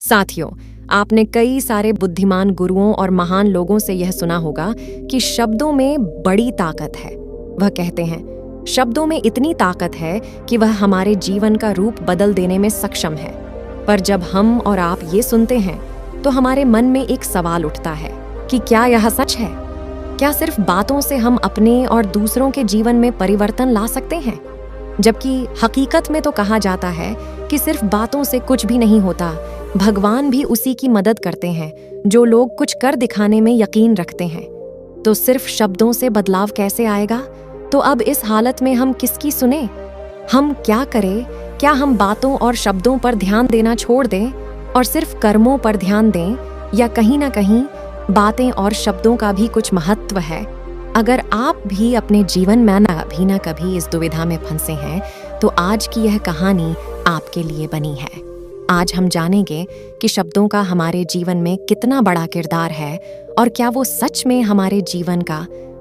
साथियों, आपने कई सारे बुद्धिमान गुरुओं और महान लोगों से यह सुना होगा कि शब्दों में बड़ी ताकत है। वह कहते हैं, शब्दों में इतनी ताकत है कि वह हमारे जीवन का रूप बदल देने में सक्षम है। पर जब हम और आप ये सुनते हैं, तो हमारे मन में एक सवाल उठता है कि क्या यह सच है? क्या सिर्फ बातों से हम अपने और दूसरों के जीवन में परिवर्तन ला सकते हैं? जबकि हकीकत में तो कहा जाता है कि सिर्फ बातों से कुछ भी नहीं होता, भगवान भी उसी की मदद करते हैं जो लोग कुछ कर दिखाने में यकीन रखते हैं। तो सिर्फ शब्दों से बदलाव कैसे आएगा? तो अब इस हालत में हम किसकी सुने? हम क्या करें? क्या हम बातों और शब्दों पर ध्यान देना छोड़ दें और सिर्फ कर्मों पर ध्यान दें, या कहीं ना कहीं बातें और शब्दों का भी कुछ महत्व है? अगर आप भी अपने जीवन में ना कभी इस दुविधा में फंसे हैं, तो आज की यह कहानी आपके लिए बनी है। आज हम जानेंगे कि शब्दों का हमारे जीवन में कितना बड़ा किरदार है और क्या वो सच में हमारे जीवन का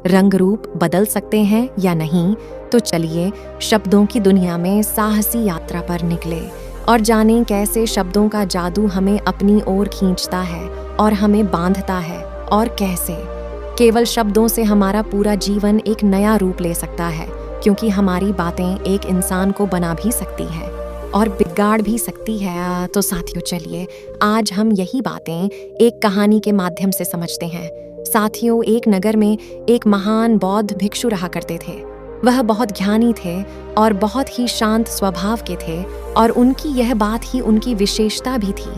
रंग रूप बदल सकते हैं या नहीं। तो चलिए शब्दों की दुनिया में साहसी यात्रा पर निकले और जानें कैसे शब्दों का जादू हमें अपनी ओर खींचता है और हमें बांधता है, और कैसे केवल शब्दों से हमारा पूरा जीवन एक नया रूप ले सकता है, क्योंकि हमारी बातें एक इंसान को बना भी सकती है और बिगाड़ भी सकती है। तो साथियों, चलिए आज हम यही बातें एक कहानी के माध्यम से समझते हैं। साथियों, एक नगर में एक महान बौद्ध भिक्षु रहा करते थे। वह बहुत ज्ञानी थे और बहुत ही शांत स्वभाव के थे, और उनकी यह बात ही उनकी विशेषता भी थी।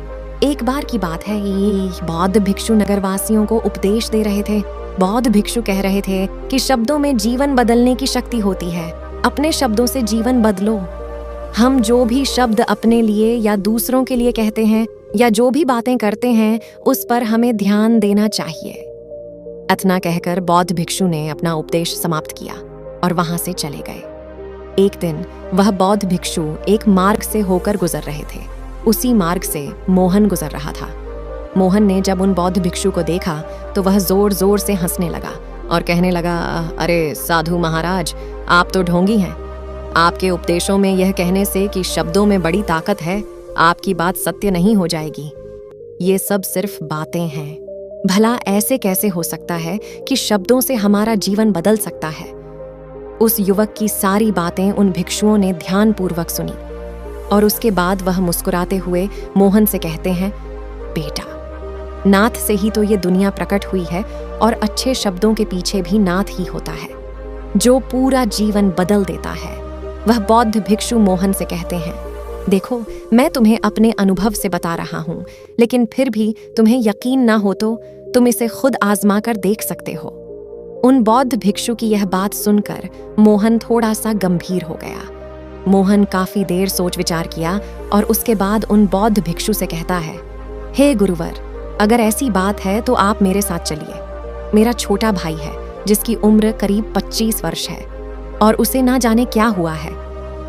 एक बार की बात है, ये बौद्ध भिक्षु नगरवासियों को उपदेश दे रहे थे। बौद्ध भिक्षु कह रहे थे कि शब्दों में जीवन बदलने की शक्ति होती है। अपने शब्दों से जीवन बदलो। हम जो भी शब्द अपने लिए या दूसरों के लिए कहते हैं, या जो भी बातें करते हैं, उस पर हमें ध्यान देना चाहिए। इतना कहकर बौद्ध भिक्षु ने अपना उपदेश समाप्त किया और वहां से चले गए। एक दिन वह बौद्ध भिक्षु एक मार्ग से होकर गुजर रहे थे। उसी मार्ग से मोहन गुजर रहा था। मोहन ने जब उन बौद्ध भिक्षु को देखा, तो वह जोर जोर से हंसने लगा और कहने लगा, अरे साधु महाराज, आप तो ढोंगी हैं। आपके उपदेशों में यह कहने से कि शब्दों में बड़ी ताकत है, आपकी बात सत्य नहीं हो जाएगी। ये सब सिर्फ बातें हैं। भला ऐसे कैसे हो सकता है कि शब्दों से हमारा जीवन बदल सकता है? उस युवक की सारी बातें उन भिक्षुओं ने ध्यानपूर्वक सुनी, और उसके बाद वह मुस्कुराते हुए मोहन से कहते हैं, बेटा, नाथ से ही तो ये दुनिया प्रकट हुई है, और अच्छे शब्दों के पीछे भी नाथ ही होता है, जो पूरा जीवन बदल देता है। वह बौद्ध भिक्षु मोहन से कहते हैं, देखो, मैं तुम्हें अपने अनुभव से बता रहा हूँ, लेकिन फिर भी तुम्हें यकीन ना हो तो तुम इसे खुद आजमा कर देख सकते हो। उन बौद्ध भिक्षु की यह बात सुनकर मोहन थोड़ा सा गंभीर हो गया। मोहन काफी देर सोच विचार किया और उसके बाद उन बौद्ध भिक्षु से कहता है, हे गुरुवर, अगर ऐसी बात है तो आप मेरे साथ चलिए। मेरा छोटा भाई है जिसकी उम्र करीब 25 वर्ष है, और उसे ना जाने क्या हुआ है।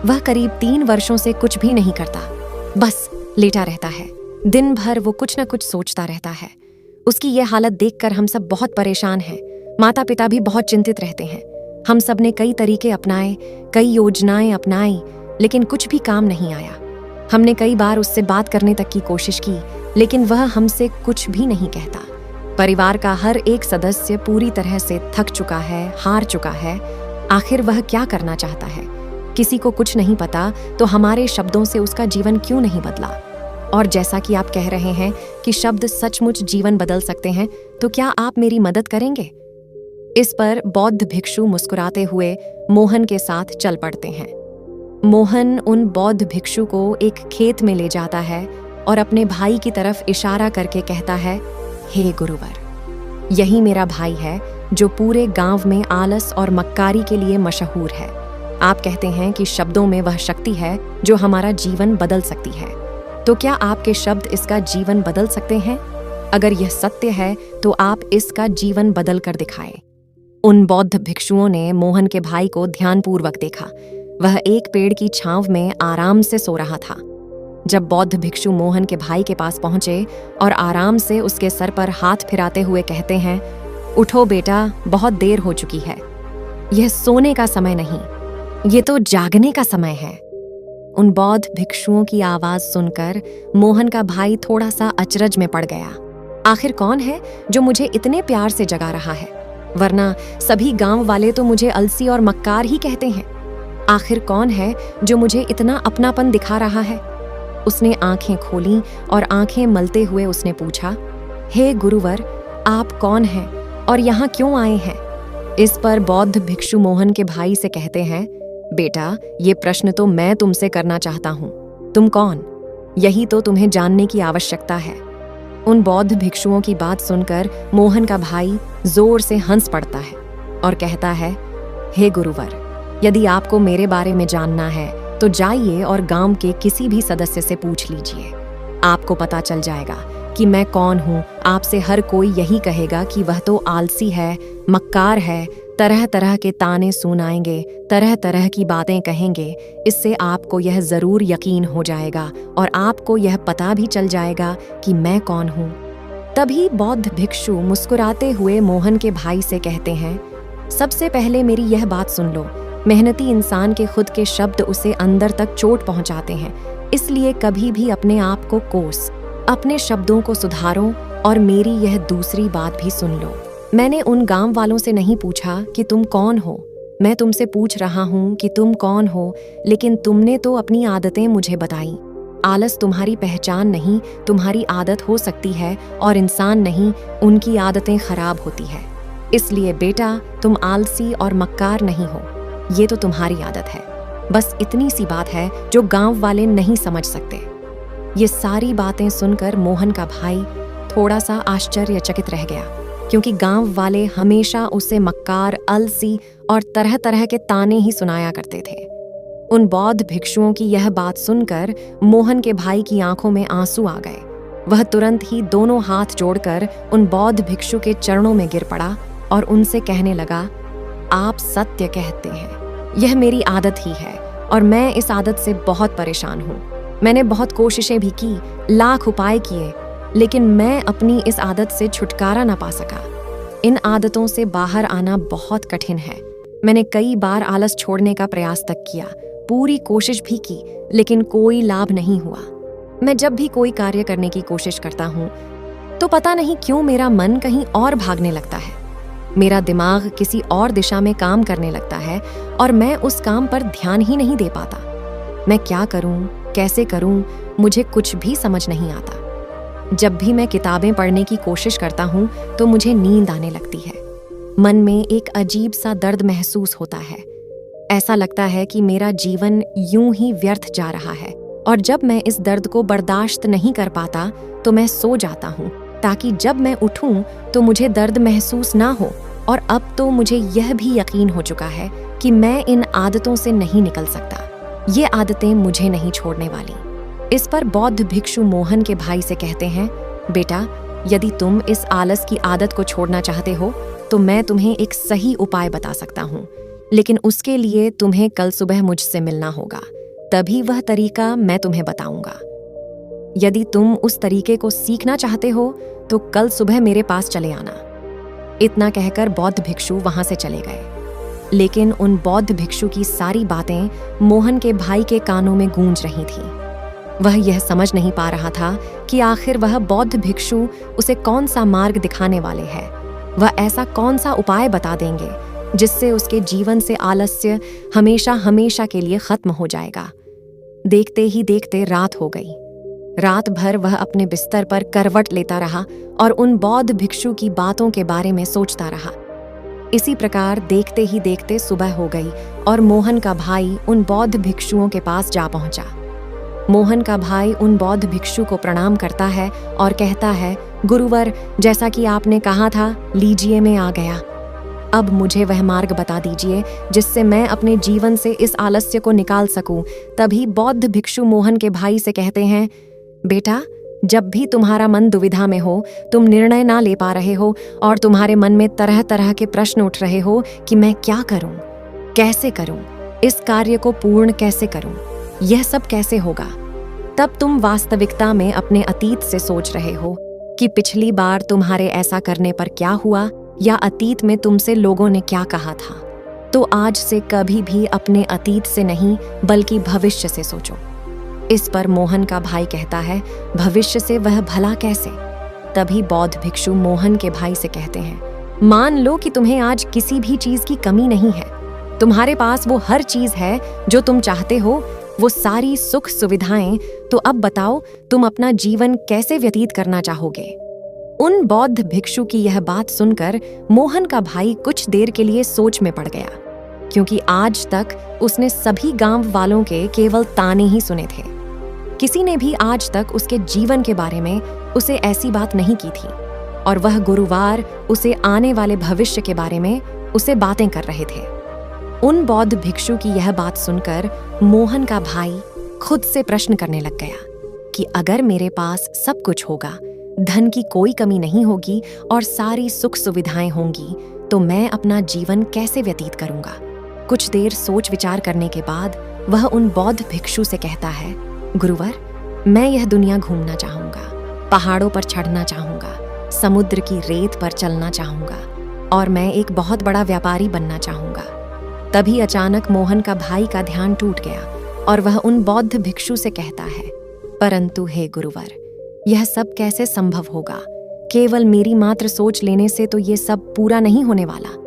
वह करीब 3 वर्षों से कुछ भी नहीं करता, बस लेटा रहता है। दिन भर वो कुछ न कुछ सोचता रहता है। उसकी ये हालत देखकर हम सब बहुत परेशान हैं। माता पिता भी बहुत चिंतित रहते हैं। हम सब ने कई तरीके अपनाए, कई योजनाएं अपनाई, लेकिन कुछ भी काम नहीं आया। हमने कई बार उससे बात करने तक की कोशिश की, लेकिन वह हमसे कुछ भी नहीं कहता। परिवार का हर एक सदस्य पूरी तरह से थक चुका है, हार चुका है। आखिर वह क्या करना चाहता है? किसी को कुछ नहीं पता, तो हमारे शब्दों से उसका जीवन क्यों नहीं बदला? और जैसा कि आप कह रहे हैं कि शब्द सचमुच जीवन बदल सकते हैं, तो क्या आप मेरी मदद करेंगे? इस पर बौद्ध भिक्षु मुस्कुराते हुए मोहन के साथ चल पड़ते हैं। मोहन उन बौद्ध भिक्षु को एक खेत में ले जाता है और अपने भाई की तरफ इशारा करके कहता है, हे गुरुवर, यही मेरा भाई है जो पूरे गांव में आलस और मक्कारी के लिए मशहूर है। आप कहते हैं कि शब्दों में वह शक्ति है जो हमारा जीवन बदल सकती है, तो क्या आपके शब्द इसका जीवन बदल सकते हैं? अगर यह सत्य है तो आप इसका जीवन बदल कर दिखाएं। उन बौद्ध भिक्षुओं ने मोहन के भाई को ध्यानपूर्वक देखा। वह एक पेड़ की छांव में आराम से सो रहा था। जब बौद्ध भिक्षु मोहन के भाई के पास पहुंचे और आराम से उसके सर पर हाथ फिराते हुए कहते हैं, उठो बेटा, बहुत देर हो चुकी है। यह सोने का समय नहीं, ये तो जागने का समय है। उन बौद्ध भिक्षुओं की आवाज सुनकर मोहन का भाई थोड़ा सा अचरज में पड़ गया। आखिर कौन है जो मुझे इतने प्यार से जगा रहा है, वरना सभी गांव वाले तो मुझे अलसी और मक्कार ही कहते हैं। आखिर कौन है जो मुझे इतना अपनापन दिखा रहा है? उसने आंखें खोलीं और आंखें मलते हुए उसने पूछा, हे गुरुवर, आप कौन हैं और यहाँ क्यों आए हैं? इस पर बौद्ध भिक्षु मोहन के भाई से कहते हैं, बेटा, ये प्रश्न तो मैं तुमसे करना चाहता हूँ। तुम कौन? यही तो तुम्हें जानने की आवश्यकता है। उन बौद्ध भिक्षुओं की बात सुनकर मोहन का भाई जोर से हंस पड़ता है और कहता है, हे गुरुवर, यदि आपको मेरे बारे में जानना है तो जाइए और गांव के किसी भी सदस्य से पूछ लीजिए। आपको पता चल जाएगा कि मैं कौन हूँ। आपसे हर कोई यही कहेगा कि वह तो आलसी है, मक्कार है, तरह तरह के ताने सुनाएंगे, तरह तरह की बातें कहेंगे। इससे आपको यह जरूर यकीन हो जाएगा और आपको यह पता भी चल जाएगा कि मैं कौन हूँ। तभी बौद्ध भिक्षु मुस्कुराते हुए मोहन के भाई से कहते हैं, सबसे पहले मेरी यह बात सुन लो। मेहनती इंसान के खुद के शब्द उसे अंदर तक चोट पहुंचाते हैं, इसलिए कभी भी अपने आप को कोस, अपने शब्दों को सुधारो। और मेरी यह दूसरी बात भी सुन लो। मैंने उन गांव वालों से नहीं पूछा कि तुम कौन हो, मैं तुमसे पूछ रहा हूँ कि तुम कौन हो, लेकिन तुमने तो अपनी आदतें मुझे बताई। आलस तुम्हारी पहचान नहीं, तुम्हारी आदत हो सकती है, और इंसान नहीं, उनकी आदतें खराब होती है। इसलिए बेटा, तुम आलसी और मक्कार नहीं हो, ये तो तुम्हारी आदत है। बस इतनी सी बात है जो गांव वाले नहीं समझ सकते। ये सारी बातें सुनकर मोहन का भाई थोड़ा सा आश्चर्यचकित रह गया, क्योंकि गांव वाले हमेशा उसे मक्कार, अलसी और तरह तरह के ताने ही सुनाया करते थे। उन बौद्ध भिक्षुओं की यह बात सुनकर मोहन के भाई की आंखों में आंसू आ गए। वह तुरंत ही दोनों हाथ जोड़कर उन बौद्ध भिक्षु के चरणों में गिर पड़ा और उनसे कहने लगा, आप सत्य कहते हैं, यह मेरी आदत ही है और मैं इस आदत से बहुत परेशान हूँ। मैंने बहुत कोशिशें भी की, लाख उपाय किए, लेकिन मैं अपनी इस आदत से छुटकारा ना पा सका। इन आदतों से बाहर आना बहुत कठिन है। मैंने कई बार आलस छोड़ने का प्रयास तक किया, पूरी कोशिश भी की, लेकिन कोई लाभ नहीं हुआ। मैं जब भी कोई कार्य करने की कोशिश करता हूँ तो पता नहीं क्यों मेरा मन कहीं और भागने लगता है। मेरा दिमाग किसी और दिशा में काम करने लगता है और मैं उस काम पर ध्यान ही नहीं दे पाता। मैं क्या करूं, कैसे करूं, मुझे कुछ भी समझ नहीं आता। जब भी मैं किताबें पढ़ने की कोशिश करता हूं तो मुझे नींद आने लगती है। मन में एक अजीब सा दर्द महसूस होता है। ऐसा लगता है कि मेरा जीवन यूं ही व्यर्थ जा रहा है, और जब मैं इस दर्द को बर्दाश्त नहीं कर पाता तो मैं सो जाता हूँ, ताकि जब मैं उठूं तो मुझे दर्द महसूस ना हो। और अब तो मुझे यह भी यकीन हो चुका है कि मैं इन आदतों से नहीं निकल सकता। ये आदतें मुझे नहीं छोड़ने वाली। इस पर बौद्ध भिक्षु मोहन के भाई से कहते हैं, बेटा, यदि तुम इस आलस की आदत को छोड़ना चाहते हो तो मैं तुम्हें एक सही उपाय बता सकता हूँ, लेकिन उसके लिए तुम्हें कल सुबह मुझसे मिलना होगा, तभी वह तरीका मैं तुम्हें बताऊंगा। यदि तुम उस तरीके को सीखना चाहते हो तो कल सुबह मेरे पास चले आना। इतना कहकर बौद्ध भिक्षु वहां से चले गए। लेकिन उन बौद्ध भिक्षु की सारी बातें मोहन के भाई के कानों में गूंज रही थी। वह यह समझ नहीं पा रहा था कि आखिर वह बौद्ध भिक्षु उसे कौन सा मार्ग दिखाने वाले हैं। वह ऐसा कौन सा उपाय बता देंगे जिससे उसके जीवन से आलस्य हमेशा हमेशा के लिए खत्म हो जाएगा। देखते ही देखते रात हो गई। रात भर वह अपने बिस्तर पर करवट लेता रहा और उन बौद्ध भिक्षु की बातों के बारे में सोचता रहा। इसी प्रकार देखते ही देखते सुबह हो गई और मोहन का भाई उन बौद्ध भिक्षुओं के पास जा पहुंचा। मोहन का भाई उन बौद्ध भिक्षु को प्रणाम करता है और कहता है, गुरुवर, जैसा कि आपने कहा था, लीजिए मैं आ गया। अब मुझे वह मार्ग बता दीजिए जिससे मैं अपने जीवन से इस आलस्य को निकाल सकूं। तभी बौद्ध भिक्षु मोहन के भाई से कहते हैं, बेटा, जब भी तुम्हारा मन दुविधा में हो, तुम निर्णय ना ले पा रहे हो और तुम्हारे मन में तरह तरह के प्रश्न उठ रहे हो कि मैं क्या करूं, कैसे करूं, इस कार्य को पूर्ण कैसे करूं, यह सब कैसे होगा, तब तुम वास्तविकता में अपने अतीत से सोच रहे हो कि पिछली बार तुम्हारे ऐसा करने पर क्या हुआ या अतीत में तुमसे लोगों ने क्या कहा था। तो आज से कभी भी अपने अतीत से नहीं बल्कि भविष्य से सोचो। इस पर मोहन का भाई कहता है, भविष्य से वह भला कैसे? तभी बौद्ध भिक्षु मोहन के भाई से कहते हैं, मान लो कि तुम्हें आज किसी भी चीज की कमी नहीं है। तुम्हारे पास वो हर चीज है जो तुम चाहते हो, वो सारी सुख सुविधाएं। तो अब बताओ तुम अपना जीवन कैसे व्यतीत करना चाहोगे? उन बौद्ध भिक्षु की यह बात सुनकर मोहन का भाई कुछ देर के लिए सोच में पड़ गया, क्योंकि आज तक उसने सभी गांव वालों के केवल ताने ही सुने थे। किसी ने भी आज तक उसके जीवन के बारे में उसे ऐसी बात नहीं की थी, और वह गुरुवार उसे आने वाले भविष्य के बारे में उसे बातें कर रहे थे। उन बौद्ध भिक्षु की यह बात सुनकर मोहन का भाई खुद से प्रश्न करने लग गया कि अगर मेरे पास सब कुछ होगा, धन की कोई कमी नहीं होगी और सारी सुख सुविधाएं होंगी, तो मैं अपना जीवन कैसे व्यतीत करूंगा? कुछ देर सोच विचार करने के बाद वह उन बौद्ध भिक्षु से कहता है, गुरुवर, मैं यह दुनिया घूमना चाहूंगा, पहाड़ों पर चढ़ना चाहूंगा, समुद्र की रेत पर चलना चाहूंगा, और मैं एक बहुत बड़ा व्यापारी बनना चाहूंगा। तभी अचानक मोहन का भाई का ध्यान टूट गया और वह उन बौद्ध भिक्षु से कहता है, परंतु हे गुरुवर, यह सब कैसे संभव होगा? केवल मेरी मात्र सोच लेने से तो ये सब पूरा नहीं होने वाला।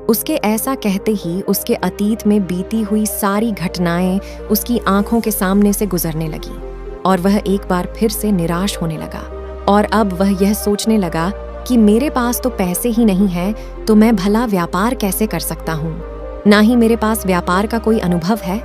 उसके ऐसा कहते ही उसके अतीत में बीती हुई सारी घटनाएं उसकी आंखों के सामने से गुजरने लगी और वह एक बार फिर से निराश होने लगा। और अब वह यह सोचने लगा कि मेरे पास तो पैसे ही नहीं है, तो मैं भला व्यापार कैसे कर सकता हूँ? ना ही मेरे पास व्यापार का कोई अनुभव है।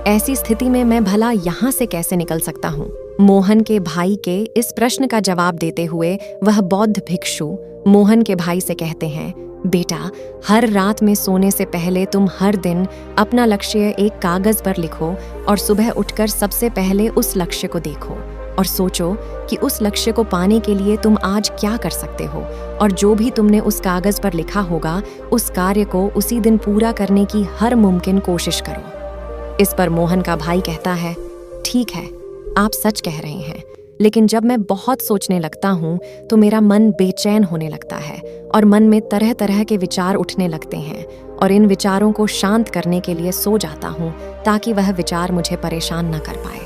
ऐसी स्थिति में मैं भला यहाँ से कैसे निकल सकता हूँ? मोहन के भाई के इस प्रश्न का जवाब देते हुए वह बौद्ध भिक्षु मोहन के भाई से कहते हैं, बेटा, हर रात में सोने से पहले तुम हर दिन अपना लक्ष्य एक कागज पर लिखो और सुबह उठकर सबसे पहले उस लक्ष्य को देखो और सोचो कि उस लक्ष्य को पाने के लिए तुम आज क्या कर सकते हो, और जो भी तुमने उस कागज पर लिखा होगा उस कार्य को उसी दिन पूरा करने की हर मुमकिन कोशिश करो। इस पर मोहन का भाई कहता है, ठीक है, आप सच कह रहे हैं, लेकिन जब मैं बहुत सोचने लगता हूँ तो मेरा मन बेचैन होने लगता है और मन में तरह तरह के विचार उठने लगते हैं, और इन विचारों को शांत करने के लिए सो जाता हूँ ताकि वह विचार मुझे परेशान न कर पाए।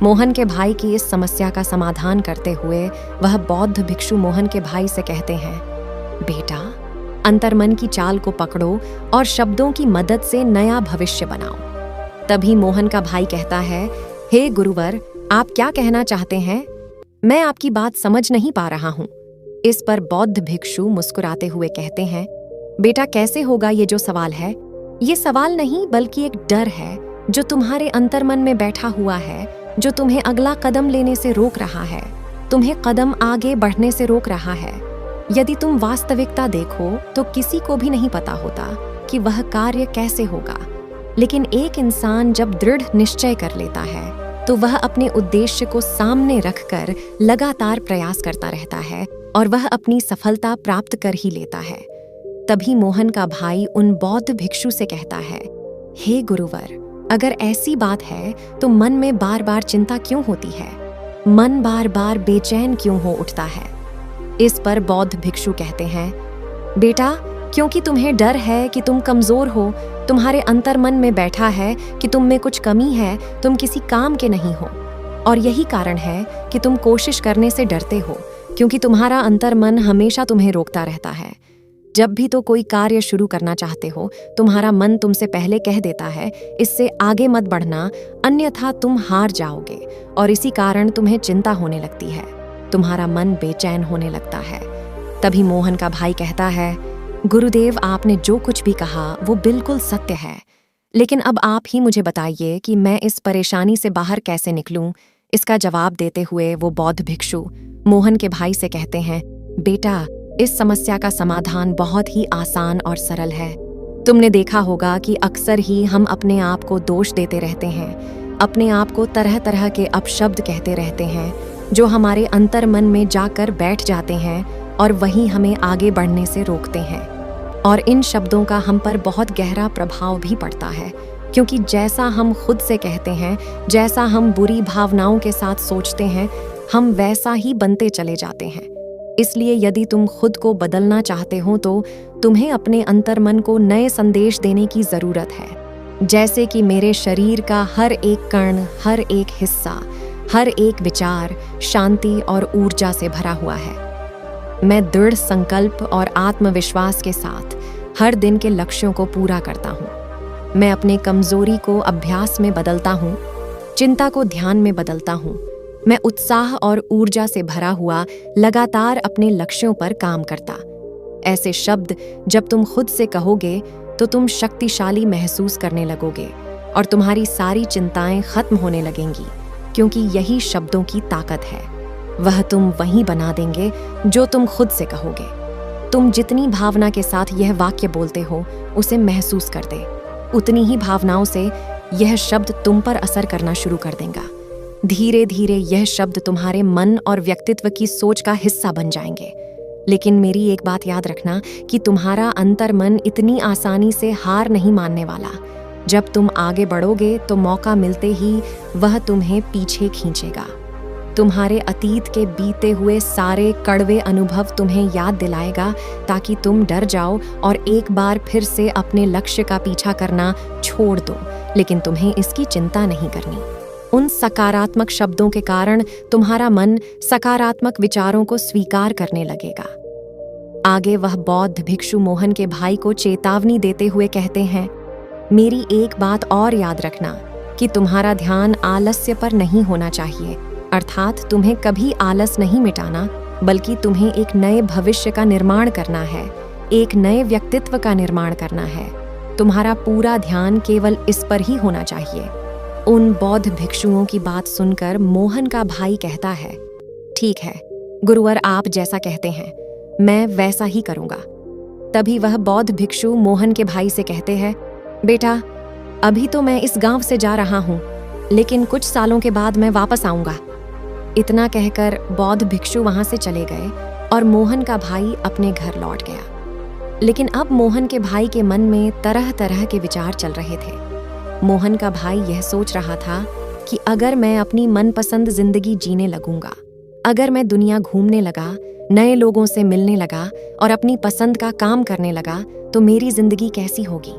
मोहन के भाई की इस समस्या का समाधान करते हुए वह बौद्ध भिक्षु मोहन के भाई से कहते हैं, बेटा, अंतर्मन की चाल को पकड़ो और शब्दों की मदद से नया भविष्य बनाओ। तभी मोहन का भाई कहता है, हे गुरुवर, आप क्या कहना चाहते हैं? मैं आपकी बात समझ नहीं पा रहा हूँ। इस पर बौद्ध भिक्षु मुस्कुराते हुए कहते हैं, बेटा, कैसे होगा ये जो सवाल है? ये सवाल नहीं बल्कि एक डर है जो तुम्हारे अंतर्मन में बैठा हुआ है, जो तुम्हें अगला कदम लेने से रोक रहा है, तुम्हें कदम आगे बढ़ने से रोक रहा है। यदि तुम वास्तविकता देखो तो किसी को भी नहीं पता होता कि वह कार्य कैसे होगा, लेकिन एक इंसान जब दृढ़ निश्चय कर लेता है तो वह अपने उद्देश्य को सामने रखकर लगातार प्रयास करता रहता है और वह अपनी सफलता प्राप्त कर ही लेता है। तभी मोहन का भाई उन बौद्ध भिक्षु से कहता है, हे गुरुवर, अगर ऐसी बात है तो मन में बार बार चिंता क्यों होती है? मन बार बार बेचैन क्यों हो उठता है? इस पर बौद्ध भिक्षु कहते हैं, बेटा, क्योंकि तुम्हें डर है कि तुम कमजोर हो, तुम्हारे अंतर्मन में बैठा है कि तुम में कुछ कमी है, तुम किसी काम के नहीं हो, और यही कारण है कि तुम कोशिश करने से डरते हो, क्योंकि तुम्हारा अंतर्मन हमेशा तुम्हें रोकता रहता है। जब भी तो कोई कार्य शुरू करना चाहते हो, तुम्हारा मन तुमसे पहले कह देता है, इससे आगे मत बढ़ना, अन्यथा तुम हार जाओगे, और इसी कारण तुम्हें चिंता होने लगती है, तुम्हारा मन बेचैन होने लगता है। तभी मोहन का भाई कहता है, गुरुदेव, आपने जो कुछ भी कहा वो बिल्कुल सत्य है, लेकिन अब आप ही मुझे बताइए कि मैं इस परेशानी से बाहर कैसे निकलूं। इसका जवाब देते हुए वो बौद्ध भिक्षु मोहन के भाई से कहते हैं, बेटा, इस समस्या का समाधान बहुत ही आसान और सरल है। तुमने देखा होगा कि अक्सर ही हम अपने आप को दोष देते रहते हैं, अपने आप को तरह तरह के अपशब्द कहते रहते हैं जो हमारे अंतर्मन में जाकर बैठ जाते हैं और वही हमें आगे बढ़ने से रोकते हैं। और इन शब्दों का हम पर बहुत गहरा प्रभाव भी पड़ता है, क्योंकि जैसा हम खुद से कहते हैं, जैसा हम बुरी भावनाओं के साथ सोचते हैं, हम वैसा ही बनते चले जाते हैं। इसलिए यदि तुम खुद को बदलना चाहते हो तो तुम्हें अपने अंतर्मन को नए संदेश देने की जरूरत है। जैसे कि मेरे शरीर का हर एक कण, हर एक हिस्सा, हर एक विचार शांति और ऊर्जा से भरा हुआ है। मैं दृढ़ संकल्प और आत्मविश्वास के साथ हर दिन के लक्ष्यों को पूरा करता हूँ। मैं अपने कमजोरी को अभ्यास में बदलता हूँ, चिंता को ध्यान में बदलता हूँ। मैं उत्साह और ऊर्जा से भरा हुआ लगातार अपने लक्ष्यों पर काम करता। ऐसे शब्द जब तुम खुद से कहोगे तो तुम शक्तिशाली महसूस करने लगोगे और तुम्हारी सारी चिंताएं खत्म होने लगेंगी, क्योंकि यही शब्दों की ताकत है। वह तुम वही बना देंगे जो तुम खुद से कहोगे। तुम जितनी भावना के साथ यह वाक्य बोलते हो उसे महसूस कर दे, उतनी ही भावनाओं से यह शब्द तुम पर असर करना शुरू कर देगा। धीरे धीरे यह शब्द तुम्हारे मन और व्यक्तित्व की सोच का हिस्सा बन जाएंगे। लेकिन मेरी एक बात याद रखना कि तुम्हारा अंतर्मन इतनी आसानी से हार नहीं मानने वाला। जब तुम आगे बढ़ोगे तो मौका मिलते ही वह तुम्हें पीछे खींचेगा। तुम्हारे अतीत के बीते हुए सारे कड़वे अनुभव तुम्हें याद दिलाएगा ताकि तुम डर जाओ और एक बार फिर से अपने लक्ष्य का पीछा करना छोड़ दो। लेकिन तुम्हें इसकी चिंता नहीं करनी। उन सकारात्मक शब्दों के कारण तुम्हारा मन सकारात्मक विचारों को स्वीकार करने लगेगा। आगे वह बौद्ध भिक्षु मोहन के भाई को चेतावनी देते हुए कहते हैं, मेरी एक बात और याद रखना कि तुम्हारा ध्यान आलस्य पर नहीं होना चाहिए। अर्थात तुम्हें कभी आलस नहीं मिटाना, बल्कि तुम्हें एक नए भविष्य का निर्माण करना है, एक नए व्यक्तित्व का निर्माण करना है। तुम्हारा पूरा ध्यान केवल इस पर ही होना चाहिए। उन बौद्ध भिक्षुओं की बात सुनकर मोहन का भाई कहता है, ठीक है गुरुवर, आप जैसा कहते हैं मैं वैसा ही करूंगा। तभी वह बौद्ध भिक्षु मोहन के भाई से कहते हैं, बेटा अभी तो मैं इस गांव से जा रहा हूं, लेकिन कुछ सालों के बाद मैं वापस आऊंगा। इतना कहकर बौद्ध भिक्षु वहां से चले गए और मोहन का भाई अपने घर लौट गया। लेकिन अब मोहन के भाई के मन में तरह तरह के विचार चल रहे थे। मोहन का भाई यह सोच रहा था कि अगर मैं अपनी मनपसंद जिंदगी जीने लगूंगा, अगर मैं दुनिया घूमने लगा, नए लोगों से मिलने लगा और अपनी पसंद का काम करने लगा, तो मेरी जिंदगी कैसी होगी।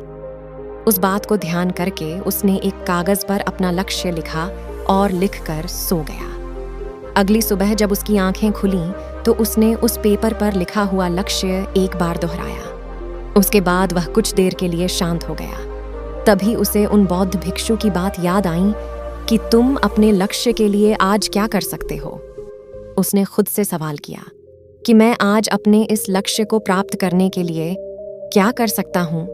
उस बात को ध्यान करके उसने एक कागज पर अपना लक्ष्य लिखा और लिखकर सो गया। अगली सुबह जब उसकी आंखें खुलीं तो उसने उस पेपर पर लिखा हुआ लक्ष्य एक बार दोहराया। उसके बाद वह कुछ देर के लिए शांत हो गया। तभी उसे उन बौद्ध भिक्षु की बात याद आई कि तुम अपने लक्ष्य के लिए आज क्या कर सकते हो। उसने खुद से सवाल किया कि मैं आज अपने इस लक्ष्य को प्राप्त करने के लिए क्या कर सकता हूँ।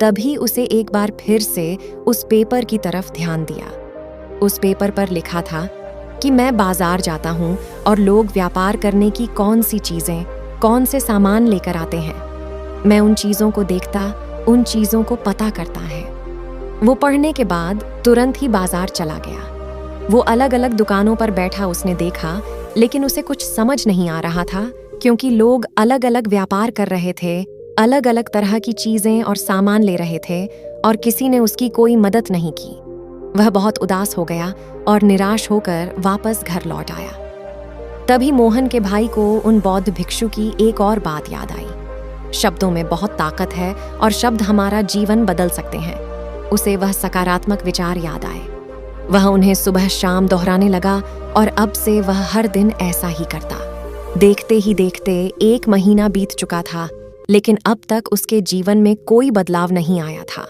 तभी उसे एक बार फिर से उस पेपर की तरफ ध्यान दिया। उस पेपर पर लिखा था कि मैं बाजार जाता हूँ और लोग व्यापार करने की कौन सी चीजें, कौन से सामान लेकर आते हैं। मैं उन चीजों को देखता, उन चीजों को पता करता है। वो पढ़ने के बाद तुरंत ही बाजार चला गया। वो अलग अलग दुकानों पर बैठा उसने देखा, लेकिन उसे कुछ समझ नहीं आ रहा था, क्योंकि लोग अलग अलग व्यापार कर रहे थे, अलग अलग तरह की चीजें और सामान ले रहे थे और किसी ने उसकी कोई मदद नहीं की। वह बहुत उदास हो गया और निराश होकर वापस घर लौट आया। तभी मोहन के भाई को उन बौद्ध भिक्षु की एक और बात याद आई। शब्दों में बहुत ताकत है और शब्द हमारा जीवन बदल सकते हैं। उसे वह सकारात्मक विचार याद आए। वह उन्हें सुबह शाम दोहराने लगा और अब से वह हर दिन ऐसा ही करता। देखते ही देखते 1 महीना बीत चुका था, लेकिन अब तक उसके जीवन में कोई बदलाव नहीं आया था।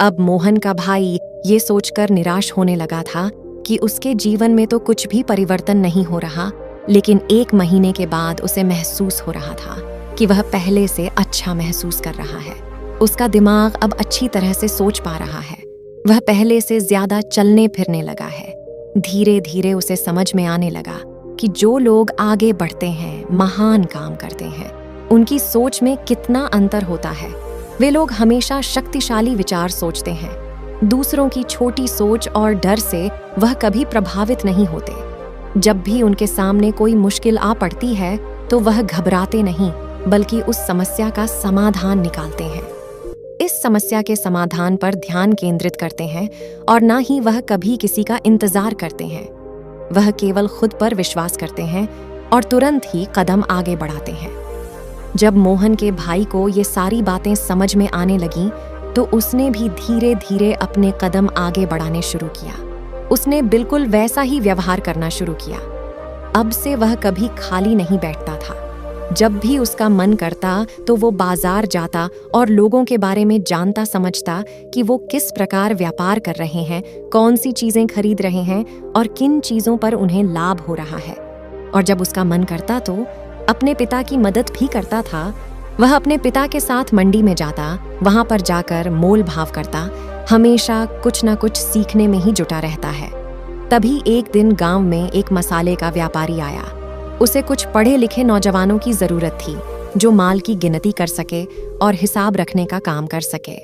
अब मोहन का भाई ये सोचकर निराश होने लगा था कि उसके जीवन में तो कुछ भी परिवर्तन नहीं हो रहा, लेकिन 1 महीने के बाद उसे महसूस हो रहा था कि वह पहले से अच्छा महसूस कर रहा है। उसका दिमाग अब अच्छी तरह से सोच पा रहा है। वह पहले से ज्यादा चलने फिरने लगा है। धीरे धीरे उसे समझ में आने लगा कि जो लोग आगे बढ़ते हैं, महान काम करते हैं, उनकी सोच में कितना अंतर होता है। वे लोग हमेशा शक्तिशाली विचार सोचते हैं। दूसरों की छोटी सोच और डर से वह कभी प्रभावित नहीं होते। जब भी उनके सामने कोई मुश्किल आ पड़ती है तो वह घबराते नहीं, बल्कि उस समस्या का समाधान निकालते हैं। इस समस्या के समाधान पर ध्यान केंद्रित करते हैं और ना ही वह कभी किसी का इंतजार करते हैं। वह केवल खुद पर विश्वास करते हैं और तुरंत ही कदम आगे बढ़ाते हैं। जब मोहन के भाई को ये सारी बातें समझ में आने लगीं, तो उसने भी धीरे धीरे अपने कदम आगे बढ़ाने शुरू किया। उसने बिल्कुल वैसा ही व्यवहार करना शुरू किया। अब से वह कभी खाली नहीं बैठता था। जब भी उसका मन करता तो वो बाजार जाता और लोगों के बारे में जानता समझता कि वो किस प्रकार व्यापार कर रहे हैं, कौन सी चीजें खरीद रहे हैं और किन चीजों पर उन्हें लाभ हो रहा है। और जब उसका मन करता तो अपने पिता की मदद भी करता था। वह अपने पिता के साथ मंडी में जाता, वहां पर जाकर मोल भाव करता, हमेशा कुछ न कुछ सीखने में ही जुटा रहता है। तभी एक दिन गांव में एक मसाले का व्यापारी आया। उसे कुछ पढ़े लिखे नौजवानों की जरूरत थी जो माल की गिनती कर सके और हिसाब रखने का काम कर सके।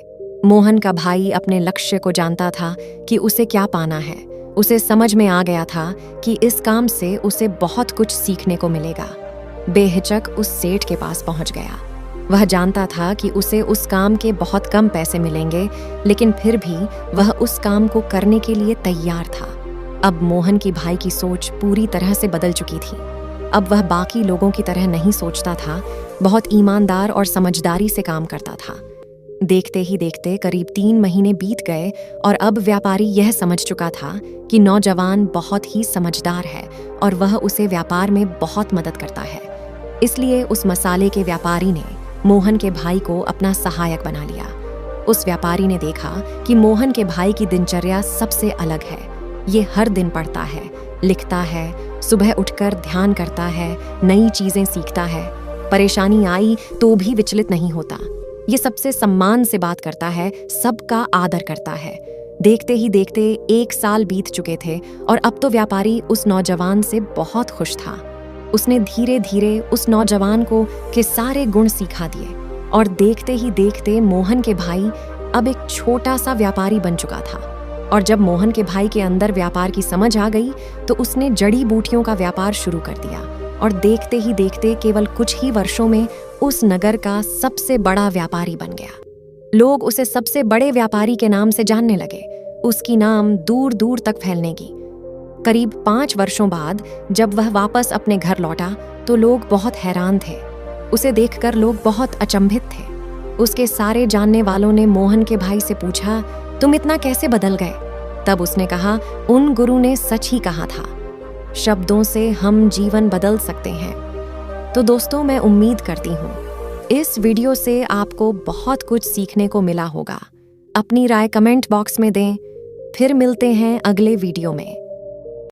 मोहन का भाई अपने लक्ष्य को जानता था कि उसे क्या पाना है। उसे समझ में आ गया था कि इस काम से उसे बहुत कुछ सीखने को मिलेगा। बेहिचक उस सेठ के पास पहुंच गया। वह जानता था कि उसे उस काम के बहुत कम पैसे मिलेंगे, लेकिन फिर भी वह उस काम को करने के लिए तैयार था। अब मोहन की भाई की सोच पूरी तरह से बदल चुकी थी। अब वह बाकी लोगों की तरह नहीं सोचता था, बहुत ईमानदार और समझदारी से काम करता था। देखते ही देखते करीब 3 महीने बीत गए और अब व्यापारी यह समझ चुका था कि नौजवान बहुत ही समझदार है और वह उसे व्यापार में बहुत मदद करता है। इसलिए उस मसाले के व्यापारी ने मोहन के भाई को अपना सहायक बना लिया। उस व्यापारी ने देखा कि मोहन के भाई की दिनचर्या सबसे अलग है। ये हर दिन पढ़ता है, लिखता है, सुबह उठकर ध्यान करता है, नई चीजें सीखता है, परेशानी आई तो भी विचलित नहीं होता। ये सबसे सम्मान से बात करता है, सबका आदर करता है। देखते ही देखते 1 साल बीत चुके थे और अब तो व्यापारी उस नौजवान से बहुत खुश था। उसने धीरे धीरे उस नौजवान को के सारे गुण सिखा दिए और देखते ही देखते मोहन के भाई अब एक छोटा सा व्यापारी बन चुका था। और जब मोहन के भाई के अंदर व्यापार की समझ आ गई तो उसने जड़ी बूटियों का व्यापार शुरू कर दिया और देखते ही देखते केवल कुछ ही वर्षों में उस नगर का सबसे बड़ा व्यापारी बन गया। लोग उसे सबसे बड़े व्यापारी के नाम से जानने लगे। उसकी नाम दूर दूर तक फैलने लगी। करीब 5 वर्षों बाद जब वह वापस अपने घर लौटा तो लोग बहुत हैरान थे। उसे देखकर लोग बहुत अचंभित थे। उसके सारे जानने वालों ने मोहन के भाई से पूछा, तुम इतना कैसे बदल गए? तब उसने कहा, उन गुरु ने सच ही कहा था, शब्दों से हम जीवन बदल सकते हैं। तो दोस्तों, मैं उम्मीद करती हूँ इस वीडियो से आपको बहुत कुछ सीखने को मिला होगा। अपनी राय कमेंट बॉक्स में दें। फिर मिलते हैं अगले वीडियो में।